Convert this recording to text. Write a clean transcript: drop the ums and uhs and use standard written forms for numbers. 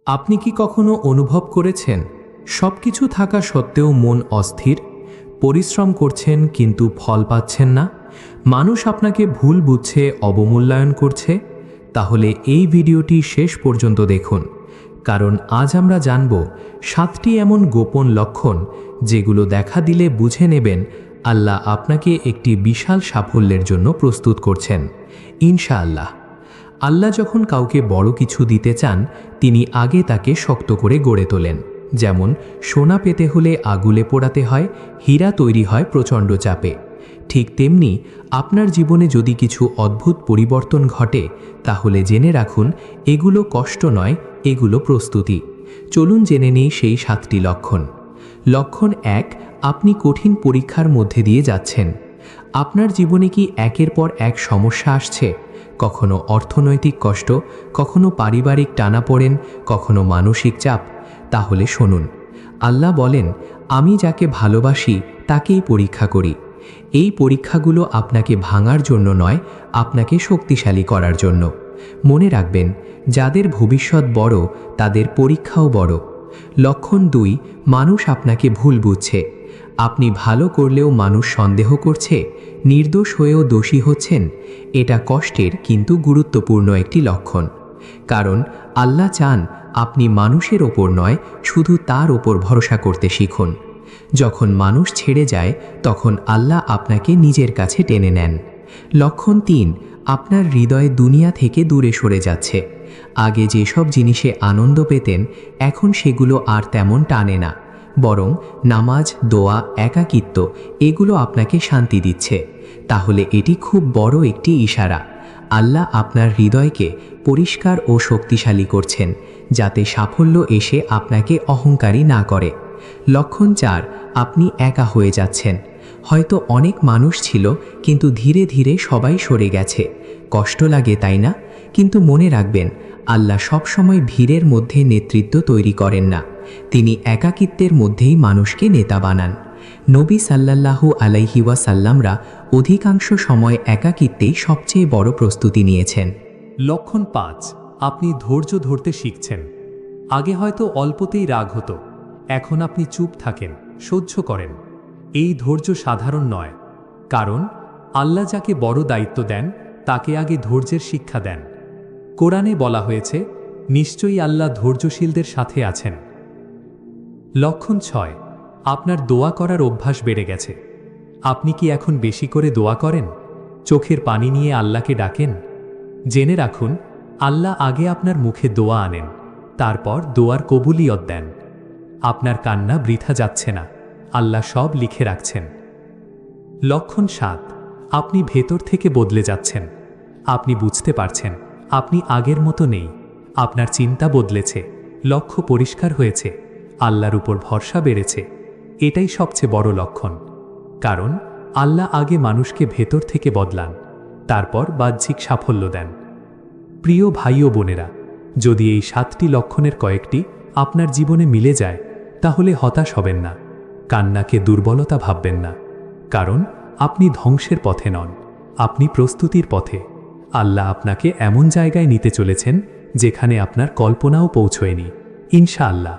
আপনি কি কখনো অনুভব করেছেন সবকিছু থাকা সত্ত্বেও মন অস্থির, পরিশ্রম করছেন কিন্তু ফল পাচ্ছেন না? মানুষ আপনাকে ভুল বুঝছে, অবমূল্যায়ন করছে? তাহলে এই ভিডিওটি শেষ পর্যন্ত দেখুন, কারণ আজ আমরা জানব 7টি এমন গোপন লক্ষণ যেগুলো দেখা দিলে বুঝে নেবেন আল্লাহ আপনাকে একটি বিশাল সাফল্যের জন্য প্রস্তুত করছেন ইনশাআল্লাহ। আল্লাহ যখন কাউকে বড় কিছু দিতে চান, তিনি আগে তাকে শক্ত করে গড়ে তোলেন। যেমন সোনা পেতে হলে আগুলে পোড়াতে হয়, হীরা তৈরি হয় প্রচণ্ড চাপে। ঠিক তেমনি আপনার জীবনে যদি কিছু অদ্ভুত পরিবর্তন ঘটে, তাহলে জেনে রাখুন এগুলো কষ্ট নয়, এগুলো প্রস্তুতি। চলুন জেনে নিই সেই 7টি লক্ষণ। লক্ষণ 1, আপনি কঠিন পরীক্ষার মধ্যে দিয়ে যাচ্ছেন। আপনার জীবনে কি একের পর এক সমস্যা আসছে? কখনো অর্থনৈতিক কষ্ট, কখনো পারিবারিক টানাপোড়েন, কখনো মানসিক চাপ? তাহলে শুনুন, আল্লাহ বলেন, আমি যাকে ভালোবাসি তাকেই পরীক্ষা করি। এই পরীক্ষাগুলো আপনাকে ভাঙার জন্য নয়, আপনাকে শক্তিশালী করার জন্য। মনে রাখবেন, যাদের ভবিষ্যৎ বড় তাদের পরীক্ষাও বড়। লক্ষণ 2, মানুষ আপনাকে ভুল বুঝছে। আপনি ভালো করলেও মানুষ সন্দেহ করছে, নির্দোষ হয়েও দোষী হচ্ছেন। এটা কষ্টের কিন্তু গুরুত্বপূর্ণ একটি লক্ষণ। কারণ আল্লাহ চান আপনি মানুষের ওপর নয়, শুধু তার ওপর ভরসা করতে শিখুন। যখন মানুষ ছেড়ে যায়, তখন আল্লাহ আপনাকে নিজের কাছে টেনে নেন। লক্ষণ 3, আপনার হৃদয় দুনিয়া থেকে দূরে সরে যাচ্ছে। আগে যেসব জিনিসে আনন্দ পেতেন, এখন সেগুলো আর তেমন টানে না। বরং নামাজ, দোয়া, একাকিত্ব এগুলো আপনাকে শান্তি দিচ্ছে। তাহলে এটি খুব বড় একটি ইশারা। আল্লাহ আপনার হৃদয়কে পরিষ্কার ও শক্তিশালী করছেন, যাতে সাফল্য এসে আপনাকে অহংকারী না করে। লক্ষণ 4, আপনি একা হয়ে যাচ্ছেন। হয়তো অনেক মানুষ ছিল, কিন্তু ধীরে ধীরে সবাই সরে গেছে। কষ্ট লাগে, তাই না? কিন্তু মনে রাখবেন, আল্লাহ সবসময় ভিড়ের মধ্যে নেতৃত্ব তৈরি করেন না, তিনি একাকিত্বের মধ্যেই মানুষকে নেতা বানান। নবী সাল্লাল্লাহু আলাইহি ওয়াসাল্লামরা অধিকাংশ সময় একাকিত্বেই সবচেয়ে বড় প্রস্তুতি নিয়েছেন। লক্ষণ 5, আপনি ধৈর্য ধরতে শিখছেন। আগে হয়তো অল্পতেই রাগ হতো, এখন আপনি চুপ থাকেন, সহ্য করেন। এই ধৈর্য সাধারণ নয়, কারণ আল্লাহ যাকে বড় দায়িত্ব দেন তাকে আগে ধৈর্যের শিক্ষা দেন। কোরআনে বলা হয়েছে, নিশ্চয়ই আল্লাহ ধৈর্যশীলদের সাথে আছেন। লক্ষণ 6, আপনার দোয়া করার অভ্যাস বেড়ে গেছে। আপনি কি এখন বেশি করে দোয়া করেন? চোখের পানি নিয়ে আল্লাহকে ডাকেন? জেনে রাখুন, আল্লাহ আগে আপনার মুখে দোয়া আনেন, তারপর দোয়ার কবুলিয়ত দেন। আপনার কান্না বৃথা যাচ্ছে না, আল্লাহ সব লিখে রাখছেন। লক্ষণ 7, আপনি ভেতর থেকে বদলে যাচ্ছেন। আপনি বুঝতে পারছেন আপনি আগের মতো নেই। আপনার চিন্তা বদলেছে, লক্ষ্য পরিষ্কার হয়েছে, আল্লাহর উপর ভরসা বেড়েছে। এটাই সবচেয়ে বড় লক্ষণ। কারণ আল্লাহ আগে মানুষকে ভেতর থেকে বদলান, তারপর বাহ্যিক সাফল্য দেন। প্রিয় ভাই ও বোনেরা, যদি এই 7টি লক্ষণের কয়েকটি আপনার জীবনে মিলে যায়, তাহলে হতাশ হবেন না, কান্নাকে দুর্বলতা ভাববেন না। কারণ আপনি ধ্বংসের পথে নন, আপনি প্রস্তুতির পথে। আল্লাহ আপনাকে এমন জায়গায় নিতে চলেছেন যেখানে আপনার কল্পনাও পৌঁছয়নি, ইনশাআল্লাহ।